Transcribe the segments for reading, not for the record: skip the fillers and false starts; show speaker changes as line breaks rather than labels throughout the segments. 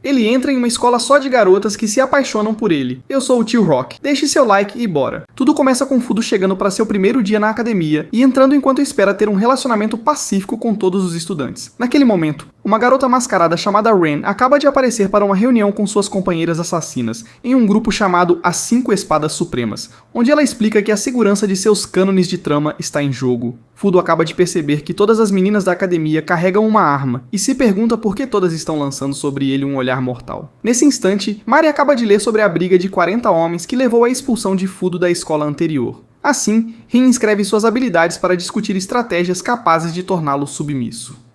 Ele entra em uma escola só de garotas que se apaixonam por ele. Eu sou o Tio Rock. Deixe seu like e bora. Tudo começa com Fudo chegando para seu primeiro dia na academia e entrando enquanto espera ter um relacionamento pacífico com todos os estudantes. Naquele momento, uma garota mascarada chamada Ren acaba de aparecer para uma reunião com suas companheiras assassinas, em um grupo chamado As 5 Espadas Supremas, onde ela explica que a segurança de seus cânones de trama está em jogo. Fudo acaba de perceber que todas as meninas da academia carregam uma arma, e se pergunta por que todas estão lançando sobre ele um olhar mortal. Nesse instante, Mari acaba de ler sobre a briga de 40 homens que levou à expulsão de Fudo da escola anterior. Assim, Rin escreve suas habilidades para discutir estratégias capazes de torná-lo submisso.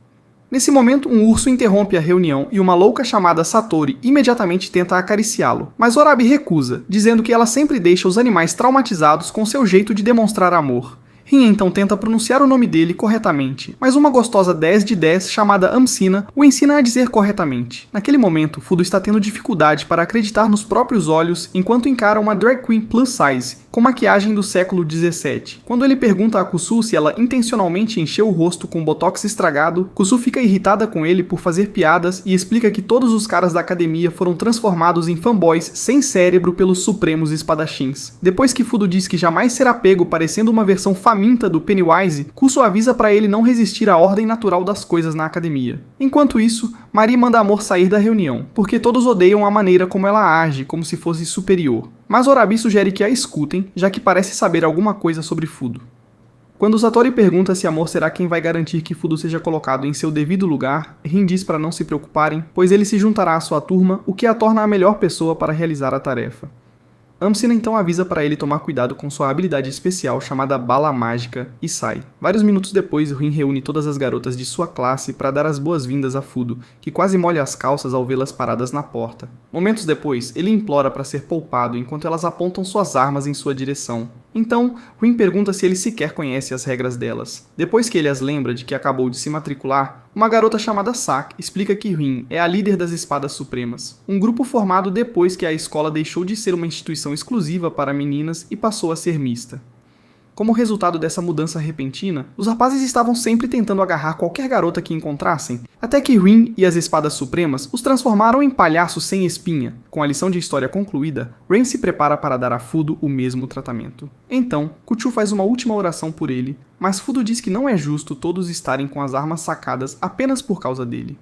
Nesse momento, um urso interrompe a reunião e uma louca chamada Satori imediatamente tenta acariciá-lo, mas Orabi recusa, dizendo que ela sempre deixa os animais traumatizados com seu jeito de demonstrar amor. Rin então tenta pronunciar o nome dele corretamente, mas uma gostosa 10 de 10 chamada Amsina o ensina a dizer corretamente. Naquele momento, Fudo está tendo dificuldade para acreditar nos próprios olhos enquanto encara uma drag queen plus size, com maquiagem do século 17. Quando ele pergunta a Kusu se ela intencionalmente encheu o rosto com botox estragado, Kusu fica irritada com ele por fazer piadas e explica que todos os caras da academia foram transformados em fanboys sem cérebro pelos supremos espadachins. Depois que Fudo diz que jamais será pego parecendo uma versão faminta do Pennywise, Kusu avisa para ele não resistir à ordem natural das coisas na academia. Enquanto isso, Mari manda Amor sair da reunião, porque todos odeiam a maneira como ela age, como se fosse superior. Mas Orabi sugere que a escutem, já que parece saber alguma coisa sobre Fudo. Quando Satori pergunta se Amor será quem vai garantir que Fudo seja colocado em seu devido lugar, Rin diz para não se preocuparem, pois ele se juntará à sua turma, o que a torna a melhor pessoa para realizar a tarefa. Amsina então avisa para ele tomar cuidado com sua habilidade especial chamada Bala Mágica e sai. Vários minutos depois, Rin reúne todas as garotas de sua classe para dar as boas-vindas a Fudo, que quase molha as calças ao vê-las paradas na porta. Momentos depois, ele implora para ser poupado enquanto elas apontam suas armas em sua direção. Então, Rin pergunta se ele sequer conhece as regras delas. Depois que ele as lembra de que acabou de se matricular, uma garota chamada Sak explica que Rin é a líder das Espadas Supremas, um grupo formado depois que a escola deixou de ser uma instituição exclusiva para meninas e passou a ser mista. Como resultado dessa mudança repentina, os rapazes estavam sempre tentando agarrar qualquer garota que encontrassem, até que Rin e as Espadas Supremas os transformaram em palhaços sem espinha. Com a lição de história concluída, Ren se prepara para dar a Fudo o mesmo tratamento. Então, Kuchu faz uma última oração por ele, mas Fudo diz que não é justo todos estarem com as armas sacadas apenas por causa dele.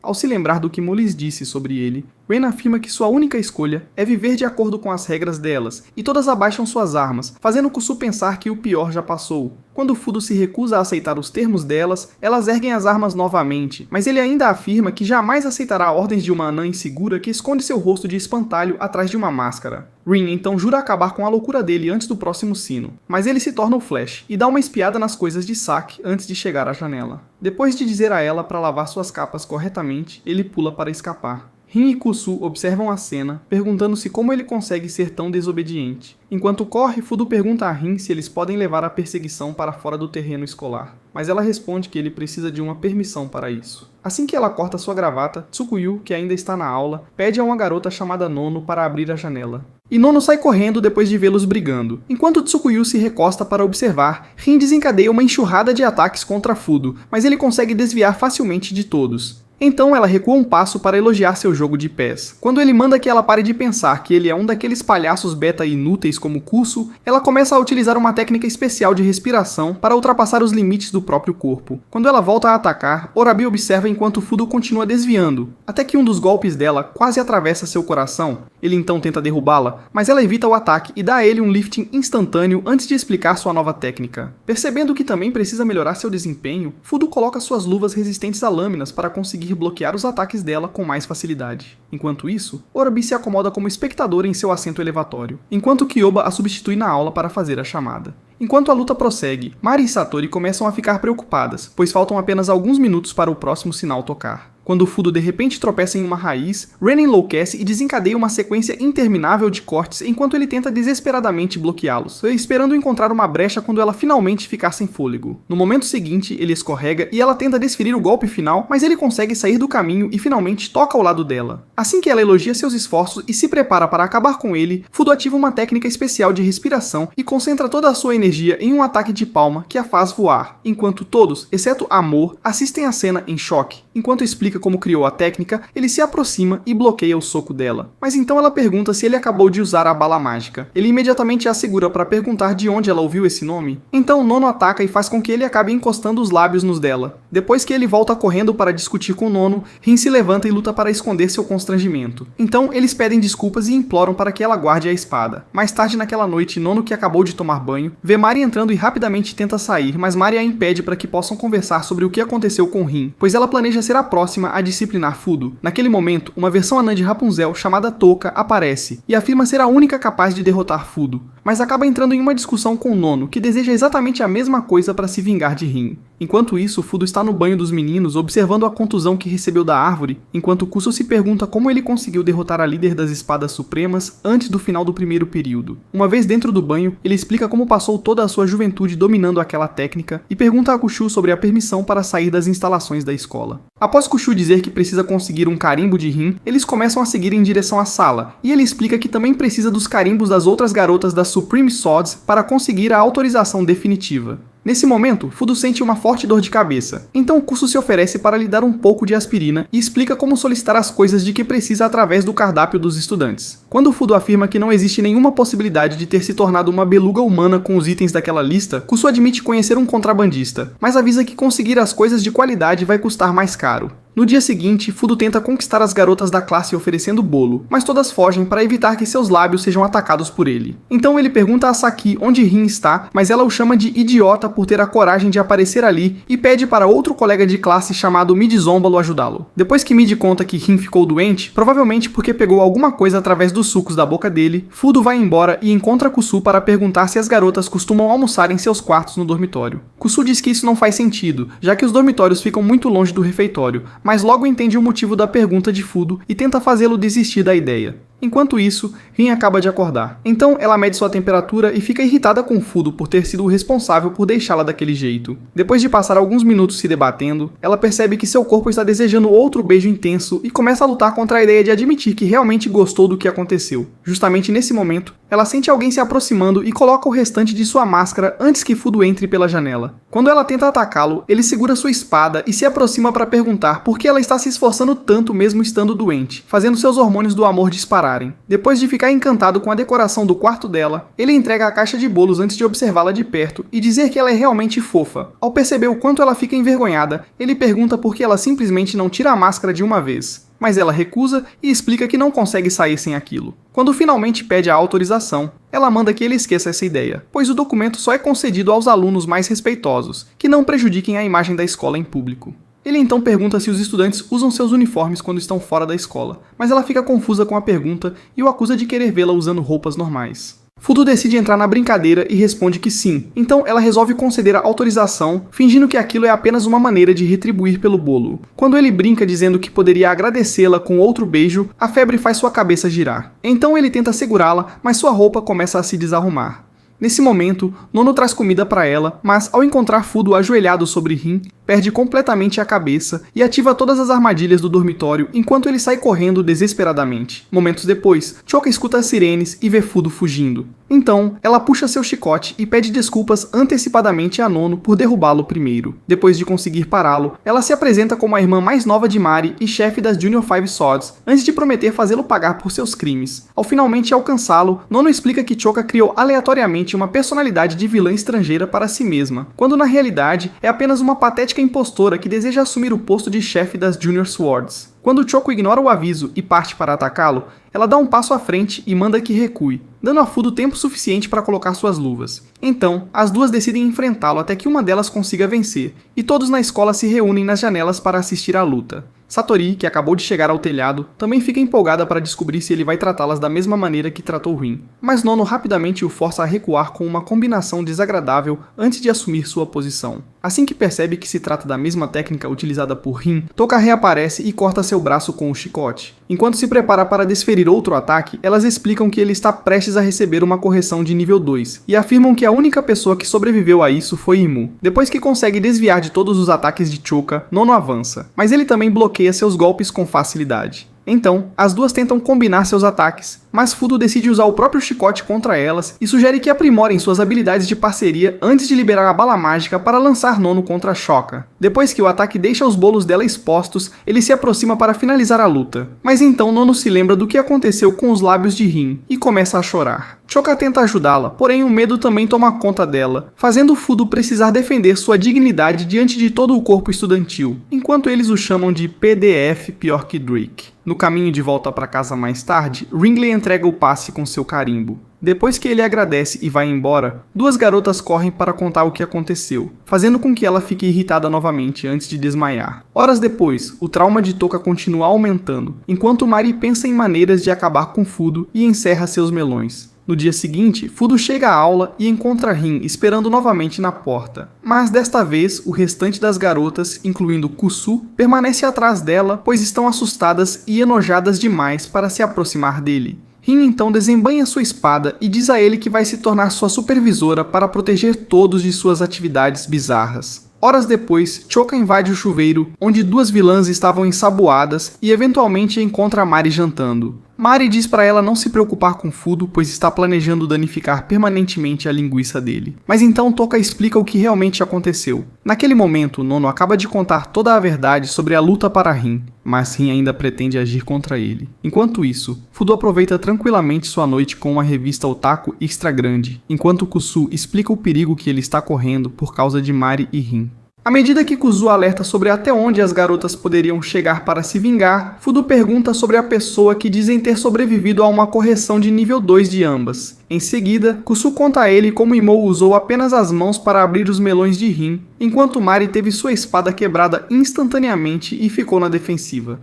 Ao se lembrar do que Molis disse sobre ele, Ren afirma que sua única escolha é viver de acordo com as regras delas, e todas abaixam suas armas, fazendo Kusu pensar que o pior já passou. Quando Fudo se recusa a aceitar os termos delas, elas erguem as armas novamente, mas ele ainda afirma que jamais aceitará ordens de uma anã insegura que esconde seu rosto de espantalho atrás de uma máscara. Rin então jura acabar com a loucura dele antes do próximo sino, mas ele se torna o Flash e dá uma espiada nas coisas de Sak antes de chegar à janela. Depois de dizer a ela para lavar suas capas corretamente, ele pula para escapar. Rin e Kusu observam a cena, perguntando-se como ele consegue ser tão desobediente. Enquanto corre, Fudo pergunta a Rin se eles podem levar a perseguição para fora do terreno escolar, mas ela responde que ele precisa de uma permissão para isso. Assim que ela corta sua gravata, Tsukuyu, que ainda está na aula, pede a uma garota chamada Nono para abrir a janela. E Nono sai correndo depois de vê-los brigando. Enquanto Tsukuyu se recosta para observar, Rin desencadeia uma enxurrada de ataques contra Fudo, mas ele consegue desviar facilmente de todos. Então ela recua um passo para elogiar seu jogo de pés. Quando ele manda que ela pare de pensar que ele é um daqueles palhaços beta inúteis como Kusu, ela começa a utilizar uma técnica especial de respiração para ultrapassar os limites do próprio corpo. Quando ela volta a atacar, Orabi observa enquanto Fudo continua desviando, até que um dos golpes dela quase atravessa seu coração. Ele então tenta derrubá-la, mas ela evita o ataque e dá a ele um lifting instantâneo antes de explicar sua nova técnica. Percebendo que também precisa melhorar seu desempenho, Fudo coloca suas luvas resistentes a lâminas para conseguir bloquear os ataques dela com mais facilidade. Enquanto isso, Orabi se acomoda como espectador em seu assento elevatório, enquanto Kyoba a substitui na aula para fazer a chamada. Enquanto a luta prossegue, Mari e Satori começam a ficar preocupadas, pois faltam apenas alguns minutos para o próximo sinal tocar. Quando Fudo de repente tropeça em uma raiz, Ren enlouquece e desencadeia uma sequência interminável de cortes enquanto ele tenta desesperadamente bloqueá-los, esperando encontrar uma brecha quando ela finalmente ficar sem fôlego. No momento seguinte, ele escorrega e ela tenta desferir o golpe final, mas ele consegue sair do caminho e finalmente toca ao lado dela. Assim que ela elogia seus esforços e se prepara para acabar com ele, Fudo ativa uma técnica especial de respiração e concentra toda a sua energia em um ataque de palma que a faz voar, enquanto todos, exceto Amor, assistem a cena em choque. Enquanto explica explica como criou a técnica, ele se aproxima e bloqueia o soco dela. Mas então ela pergunta se ele acabou de usar a bala mágica. Ele imediatamente a segura para perguntar de onde ela ouviu esse nome. Então Nono ataca e faz com que ele acabe encostando os lábios nos dela. Depois que ele volta correndo para discutir com Nono, Rin se levanta e luta para esconder seu constrangimento. Então eles pedem desculpas e imploram para que ela guarde a espada. Mais tarde naquela noite, Nono, que acabou de tomar banho, vê Mari entrando e rapidamente tenta sair, mas Mari a impede para que possam conversar sobre o que aconteceu com Rin, pois ela planeja ser a próxima a disciplinar Fudo. Naquele momento, uma versão anã de Rapunzel chamada Touka aparece e afirma ser a única capaz de derrotar Fudo, mas acaba entrando em uma discussão com Nono, que deseja exatamente a mesma coisa para se vingar de Rin. Enquanto isso, Fudo está no banho dos meninos observando a contusão que recebeu da árvore, enquanto Kuso se pergunta como ele conseguiu derrotar a líder das Espadas Supremas antes do final do primeiro período. Uma vez dentro do banho, ele explica como passou toda a sua juventude dominando aquela técnica e pergunta a Kushu sobre a permissão para sair das instalações da escola. Após Kushu dizer que precisa conseguir um carimbo de Rin, eles começam a seguir em direção à sala, e ele explica que também precisa dos carimbos das outras garotas das Supreme Swords para conseguir a autorização definitiva. Nesse momento, Fudo sente uma forte dor de cabeça, então Kuso se oferece para lhe dar um pouco de aspirina e explica como solicitar as coisas de que precisa através do cardápio dos estudantes. Quando Fudo afirma que não existe nenhuma possibilidade de ter se tornado uma beluga humana com os itens daquela lista, Kuso admite conhecer um contrabandista, mas avisa que conseguir as coisas de qualidade vai custar mais caro. No dia seguinte, Fudo tenta conquistar as garotas da classe oferecendo bolo, mas todas fogem para evitar que seus lábios sejam atacados por ele. Então ele pergunta a Saki onde Rin está, mas ela o chama de idiota por ter a coragem de aparecer ali e pede para outro colega de classe chamado Midzómbalo ajudá-lo. Depois que Mid conta que Rin ficou doente, provavelmente porque pegou alguma coisa através dos sucos da boca dele, Fudo vai embora e encontra Kusu para perguntar se as garotas costumam almoçar em seus quartos no dormitório. Kusu diz que isso não faz sentido, já que os dormitórios ficam muito longe do refeitório, mas logo entende o motivo da pergunta de Fudo e tenta fazê-lo desistir da ideia. Enquanto isso, Rin acaba de acordar. Então ela mede sua temperatura e fica irritada com Fudo por ter sido o responsável por deixá-la daquele jeito. Depois de passar alguns minutos se debatendo, ela percebe que seu corpo está desejando outro beijo intenso e começa a lutar contra a ideia de admitir que realmente gostou do que aconteceu. Justamente nesse momento, ela sente alguém se aproximando e coloca o restante de sua máscara antes que Fudo entre pela janela. Quando ela tenta atacá-lo, ele segura sua espada e se aproxima para perguntar por que ela está se esforçando tanto mesmo estando doente, fazendo seus hormônios do amor dispararem. Depois de ficar encantado com a decoração do quarto dela, ele entrega a caixa de bolos antes de observá-la de perto e dizer que ela é realmente fofa. Ao perceber o quanto ela fica envergonhada, ele pergunta por que ela simplesmente não tira a máscara de uma vez. Mas ela recusa e explica que não consegue sair sem aquilo. Quando finalmente pede a autorização, ela manda que ele esqueça essa ideia, pois o documento só é concedido aos alunos mais respeitosos, que não prejudiquem a imagem da escola em público. Ele então pergunta se os estudantes usam seus uniformes quando estão fora da escola, mas ela fica confusa com a pergunta e o acusa de querer vê-la usando roupas normais. Fudo decide entrar na brincadeira e responde que sim, então ela resolve conceder a autorização, fingindo que aquilo é apenas uma maneira de retribuir pelo bolo. Quando ele brinca dizendo que poderia agradecê-la com outro beijo, a febre faz sua cabeça girar. Então ele tenta segurá-la, mas sua roupa começa a se desarrumar. Nesse momento, Nono traz comida para ela, mas ao encontrar Fudo ajoelhado sobre Rin, perde completamente a cabeça e ativa todas as armadilhas do dormitório enquanto ele sai correndo desesperadamente. Momentos depois, Choka escuta as sirenes e vê Fudo fugindo. Então, ela puxa seu chicote e pede desculpas antecipadamente a Nono por derrubá-lo primeiro. Depois de conseguir pará-lo, ela se apresenta como a irmã mais nova de Mari e chefe das Junior Five Swords, antes de prometer fazê-lo pagar por seus crimes. Ao finalmente alcançá-lo, Nono explica que Choka criou aleatoriamente uma personalidade de vilã estrangeira para si mesma, quando na realidade é apenas uma patética impostora que deseja assumir o posto de chefe das Junior Swords. Quando Choco ignora o aviso e parte para atacá-lo, ela dá um passo à frente e manda que recue, dando a Fudo tempo suficiente para colocar suas luvas. Então, as duas decidem enfrentá-lo até que uma delas consiga vencer, e todos na escola se reúnem nas janelas para assistir à luta. Satori, que acabou de chegar ao telhado, também fica empolgada para descobrir se ele vai tratá-las da mesma maneira que tratou Rin, mas Nono rapidamente o força a recuar com uma combinação desagradável antes de assumir sua posição. Assim que percebe que se trata da mesma técnica utilizada por Rin, Touka reaparece e corta seu braço com o chicote. Enquanto se prepara para desferir outro ataque, elas explicam que ele está prestes a receber uma correção de nível 2, e afirmam que a única pessoa que sobreviveu a isso foi Imu. Depois que consegue desviar de todos os ataques de Choka, Nono avança, mas ele também bloqueia seus golpes com facilidade. Então, as duas tentam combinar seus ataques, mas Fudo decide usar o próprio chicote contra elas e sugere que aprimorem suas habilidades de parceria antes de liberar a bala mágica para lançar Nono contra Shokka. Depois que o ataque deixa os bolos dela expostos, ele se aproxima para finalizar a luta. Mas então Nono se lembra do que aconteceu com os lábios de Rin e começa a chorar. Shokka tenta ajudá-la, porém o medo também toma conta dela, fazendo Fudo precisar defender sua dignidade diante de todo o corpo estudantil, enquanto eles o chamam de PDF pior que Drake. No caminho de volta para casa mais tarde, Ringley entrega o passe com seu carimbo. Depois que ele agradece e vai embora, duas garotas correm para contar o que aconteceu, fazendo com que ela fique irritada novamente antes de desmaiar. Horas depois, o trauma de Toka continua aumentando, enquanto Mari pensa em maneiras de acabar com Fudo e encerra seus melões. No dia seguinte, Fudo chega à aula e encontra Rin esperando novamente na porta. Mas desta vez, o restante das garotas, incluindo Kusu, permanece atrás dela, pois estão assustadas e enojadas demais para se aproximar dele. Rin então desembainha sua espada e diz a ele que vai se tornar sua supervisora para proteger todos de suas atividades bizarras. Horas depois, Choka invade o chuveiro, onde duas vilãs estavam ensaboadas e eventualmente encontra Mari jantando. Mari diz para ela não se preocupar com Fudo, pois está planejando danificar permanentemente a linguiça dele. Mas então Toka explica o que realmente aconteceu. Naquele momento, Nono acaba de contar toda a verdade sobre a luta para Rin, mas Rin ainda pretende agir contra ele. Enquanto isso, Fudo aproveita tranquilamente sua noite com uma revista otaku extra grande, enquanto Kusu explica o perigo que ele está correndo por causa de Mari e Rin. À medida que Kuzu alerta sobre até onde as garotas poderiam chegar para se vingar, Fudo pergunta sobre a pessoa que dizem ter sobrevivido a uma correção de nível 2 de ambas. Em seguida, Kusu conta a ele como Imou usou apenas as mãos para abrir os melões de Rin, enquanto Mari teve sua espada quebrada instantaneamente e ficou na defensiva.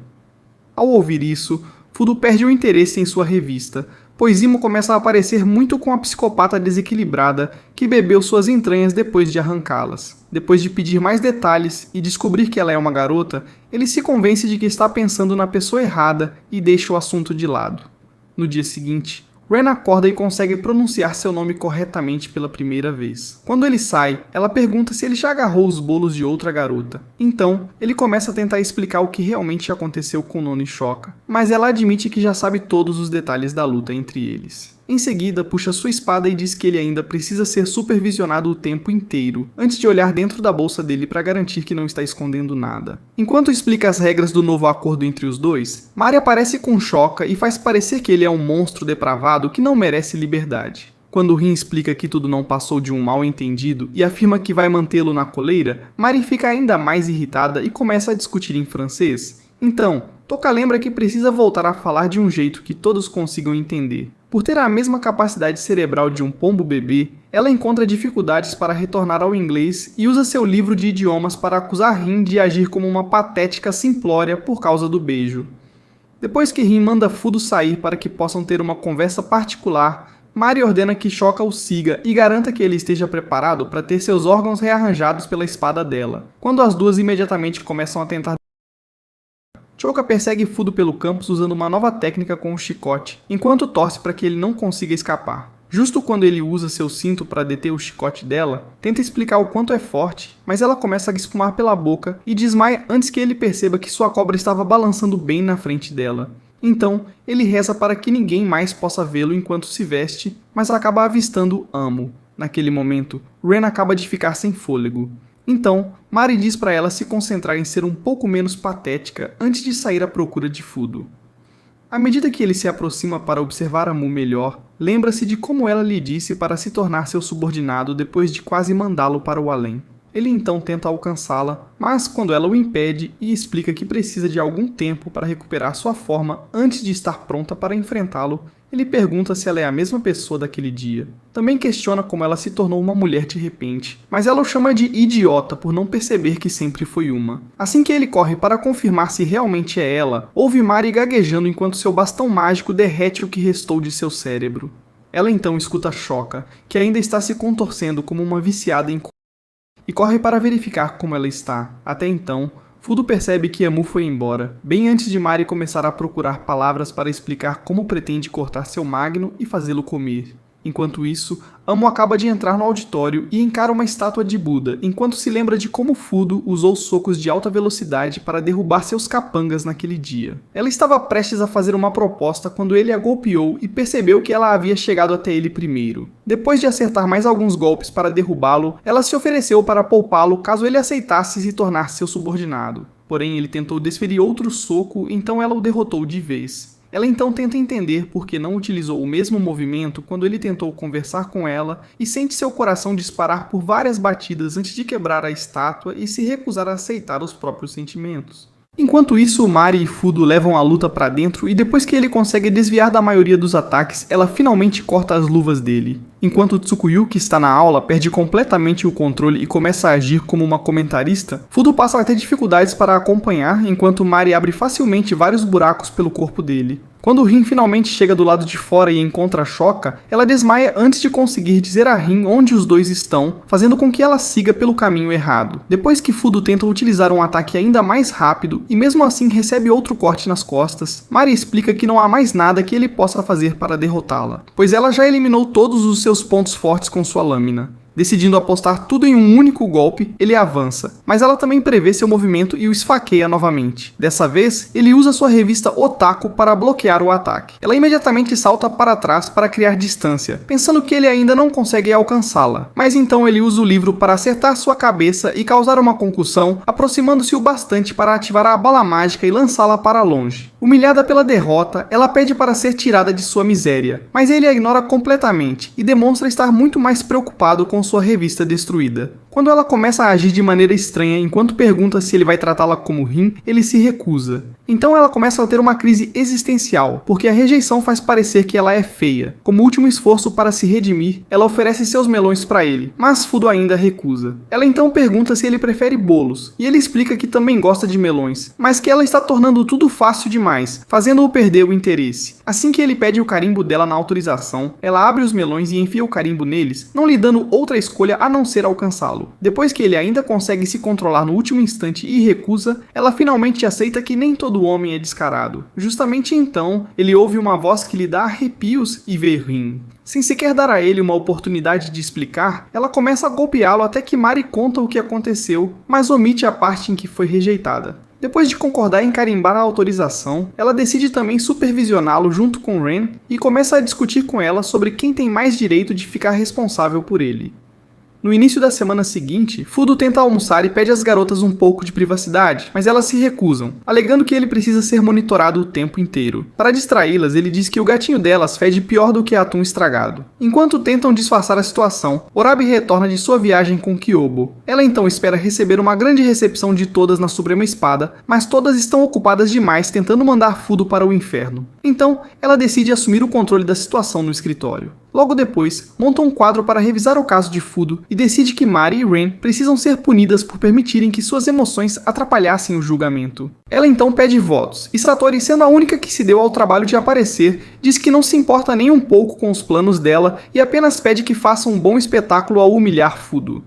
Ao ouvir isso, Fudo perde o interesse em sua revista, pois Imo começa a aparecer muito com a psicopata desequilibrada que bebeu suas entranhas depois de arrancá-las. Depois de pedir mais detalhes e descobrir que ela é uma garota, ele se convence de que está pensando na pessoa errada e deixa o assunto de lado. No dia seguinte, Ren acorda e consegue pronunciar seu nome corretamente pela primeira vez. Quando ele sai, ela pergunta se ele já agarrou os bolos de outra garota. Então, ele começa a tentar explicar o que realmente aconteceu com Nono e Shokka, mas ela admite que já sabe todos os detalhes da luta entre eles. Em seguida, puxa sua espada e diz que ele ainda precisa ser supervisionado o tempo inteiro, antes de olhar dentro da bolsa dele para garantir que não está escondendo nada. Enquanto explica as regras do novo acordo entre os dois, Mari aparece com Shokka e faz parecer que ele é um monstro depravado que não merece liberdade. Quando Rin explica que tudo não passou de um mal-entendido e afirma que vai mantê-lo na coleira, Mari fica ainda mais irritada e começa a discutir em francês. Então, Toka lembra que precisa voltar a falar de um jeito que todos consigam entender. Por ter a mesma capacidade cerebral de um pombo bebê, ela encontra dificuldades para retornar ao inglês e usa seu livro de idiomas para acusar Rin de agir como uma patética simplória por causa do beijo. Depois que Rin manda Fudo sair para que possam ter uma conversa particular, Mari ordena que Shokka o siga e garanta que ele esteja preparado para ter seus órgãos rearranjados pela espada dela, quando as duas imediatamente começam a tentar. Shokka persegue Fudo pelo campus usando uma nova técnica com o chicote, enquanto torce para que ele não consiga escapar. Justo quando ele usa seu cinto para deter o chicote dela, tenta explicar o quanto é forte, mas ela começa a espumar pela boca e desmaia antes que ele perceba que sua cobra estava balançando bem na frente dela. Então, ele reza para que ninguém mais possa vê-lo enquanto se veste, mas acaba avistando Amo. Naquele momento, Ren acaba de ficar sem fôlego. Então, Mari diz para ela se concentrar em ser um pouco menos patética antes de sair à procura de Fudo. À medida que ele se aproxima para observar Amu melhor, lembra-se de como ela lhe disse para se tornar seu subordinado depois de quase mandá-lo para o além. Ele então tenta alcançá-la, mas quando ela o impede e explica que precisa de algum tempo para recuperar sua forma antes de estar pronta para enfrentá-lo, ele pergunta se ela é a mesma pessoa daquele dia. Também questiona como ela se tornou uma mulher de repente, mas ela o chama de idiota por não perceber que sempre foi uma. Assim que ele corre para confirmar se realmente é ela, ouve Mari gaguejando enquanto seu bastão mágico derrete o que restou de seu cérebro. Ela então escuta Shokka, que ainda está se contorcendo como uma viciada em e corre para verificar como ela está. Até então, Fudo percebe que Amu foi embora, bem antes de Mari começar a procurar palavras para explicar como pretende cortar seu magno e fazê-lo comer. Enquanto isso, Amo acaba de entrar no auditório e encara uma estátua de Buda, enquanto se lembra de como Fudo usou socos de alta velocidade para derrubar seus capangas naquele dia. Ela estava prestes a fazer uma proposta quando ele a golpeou e percebeu que ela havia chegado até ele primeiro. Depois de acertar mais alguns golpes para derrubá-lo, ela se ofereceu para poupá-lo caso ele aceitasse se tornar seu subordinado. Porém, ele tentou desferir outro soco, então ela o derrotou de vez. Ela então tenta entender por que não utilizou o mesmo movimento quando ele tentou conversar com ela e sente seu coração disparar por várias batidas antes de quebrar a estátua e se recusar a aceitar os próprios sentimentos. Enquanto isso, Mari e Fudo levam a luta pra dentro e depois que ele consegue desviar da maioria dos ataques, ela finalmente corta as luvas dele. Enquanto Tsukuyu, que está na aula, perde completamente o controle e começa a agir como uma comentarista, Fudo passa a ter dificuldades para acompanhar enquanto Mari abre facilmente vários buracos pelo corpo dele. Quando Rin finalmente chega do lado de fora e encontra Shokka, ela desmaia antes de conseguir dizer a Rin onde os dois estão, fazendo com que ela siga pelo caminho errado. Depois que Fudo tenta utilizar um ataque ainda mais rápido e mesmo assim recebe outro corte nas costas, Mari explica que não há mais nada que ele possa fazer para derrotá-la, pois ela já eliminou todos os seus pontos fortes com sua lâmina. Decidindo apostar tudo em um único golpe, ele avança, mas ela também prevê seu movimento e o esfaqueia novamente. Dessa vez, ele usa sua revista Otaku para bloquear o ataque. Ela imediatamente salta para trás para criar distância, pensando que ele ainda não consegue alcançá-la. Mas então ele usa o livro para acertar sua cabeça e causar uma concussão, aproximando-se o bastante para ativar a bala mágica e lançá-la para longe. Humilhada pela derrota, ela pede para ser tirada de sua miséria, mas ele a ignora completamente e demonstra estar muito mais preocupado com sua revista destruída. Quando ela começa a agir de maneira estranha enquanto pergunta se ele vai tratá-la como Rin, ele se recusa. Então ela começa a ter uma crise existencial, porque a rejeição faz parecer que ela é feia. Como último esforço para se redimir, ela oferece seus melões para ele, mas Fudo ainda recusa. Ela então pergunta se ele prefere bolos, e ele explica que também gosta de melões, mas que ela está tornando tudo fácil demais, fazendo-o perder o interesse. Assim que ele pede o carimbo dela na autorização, ela abre os melões e enfia o carimbo neles, não lhe dando outra escolha a não ser alcançá-lo. Depois que ele ainda consegue se controlar no último instante e recusa, ela finalmente aceita que nem todo homem é descarado. Justamente então, ele ouve uma voz que lhe dá arrepios e vê Rin. Sem sequer dar a ele uma oportunidade de explicar, ela começa a golpeá-lo até que Mari conta o que aconteceu, mas omite a parte em que foi rejeitada. Depois de concordar em carimbar a autorização, ela decide também supervisioná-lo junto com Ren e começa a discutir com ela sobre quem tem mais direito de ficar responsável por ele. No início da semana seguinte, Fudo tenta almoçar e pede às garotas um pouco de privacidade, mas elas se recusam, alegando que ele precisa ser monitorado o tempo inteiro. Para distraí-las, ele diz que o gatinho delas fede pior do que atum estragado. Enquanto tentam disfarçar a situação, Orabi retorna de sua viagem com Kyobo. Ela então espera receber uma grande recepção de todas na Suprema Espada, mas todas estão ocupadas demais tentando mandar Fudo para o inferno. Então, ela decide assumir o controle da situação no escritório. Logo depois, monta um quadro para revisar o caso de Fudo e decide que Mari e Ren precisam ser punidas por permitirem que suas emoções atrapalhassem o julgamento. Ela então pede votos, e Satori, sendo a única que se deu ao trabalho de aparecer, diz que não se importa nem um pouco com os planos dela e apenas pede que faça um bom espetáculo ao humilhar Fudo.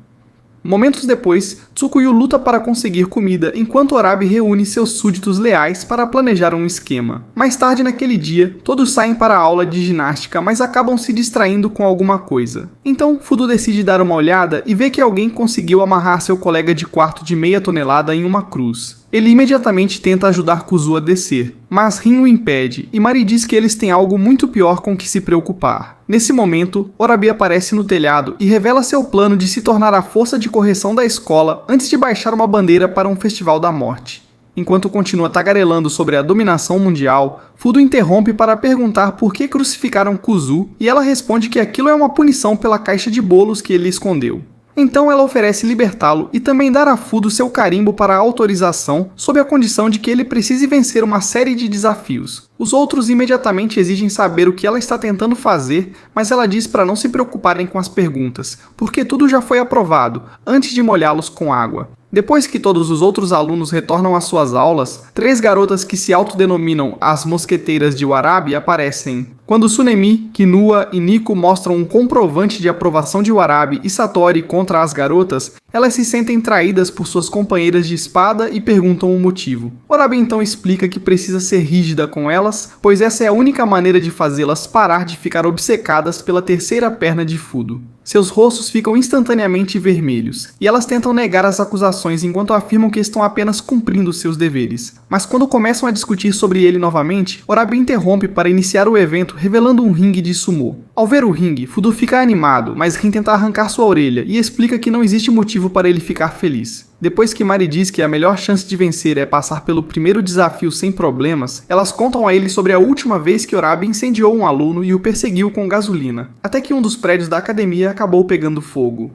Momentos depois, Tsukuyu luta para conseguir comida enquanto Orabi reúne seus súditos leais para planejar um esquema. Mais tarde naquele dia, todos saem para a aula de ginástica, mas acabam se distraindo com alguma coisa. Então, Fudo decide dar uma olhada e vê que alguém conseguiu amarrar seu colega de quarto de meia tonelada em uma cruz. Ele imediatamente tenta ajudar Kuzu a descer, mas Rin o impede e Mari diz que eles têm algo muito pior com que se preocupar. Nesse momento, Orabi aparece no telhado e revela seu plano de se tornar a força de correção da escola antes de baixar uma bandeira para um festival da morte. Enquanto continua tagarelando sobre a dominação mundial, Fudo interrompe para perguntar por que crucificaram Kuzu e ela responde que aquilo é uma punição pela caixa de bolos que ele escondeu. Então ela oferece libertá-lo e também dar a Fudo seu carimbo para a autorização, sob a condição de que ele precise vencer uma série de desafios. Os outros imediatamente exigem saber o que ela está tentando fazer, mas ela diz para não se preocuparem com as perguntas, porque tudo já foi aprovado, antes de molhá-los com água. Depois que todos os outros alunos retornam às suas aulas, 3 garotas que se autodenominam as mosqueteiras de Warabi aparecem. Quando Tsunemi, Killua e Nico mostram um comprovante de aprovação de Warabi e Satori contra as garotas, elas se sentem traídas por suas companheiras de espada e perguntam o motivo. Warabi então explica que precisa ser rígida com elas, pois essa é a única maneira de fazê-las parar de ficar obcecadas pela terceira perna de Fudo. Seus rostos ficam instantaneamente vermelhos, e elas tentam negar as acusações enquanto afirmam que estão apenas cumprindo seus deveres. Mas quando começam a discutir sobre ele novamente, Warabi interrompe para iniciar o evento revelando um ringue de sumô. Ao ver o ringue, Fudo fica animado, mas Rin tenta arrancar sua orelha e explica que não existe motivo para ele ficar feliz. Depois que Mari diz que a melhor chance de vencer é passar pelo primeiro desafio sem problemas, elas contam a ele sobre a última vez que Warabi incendiou um aluno e o perseguiu com gasolina, até que um dos prédios da academia acabou pegando fogo.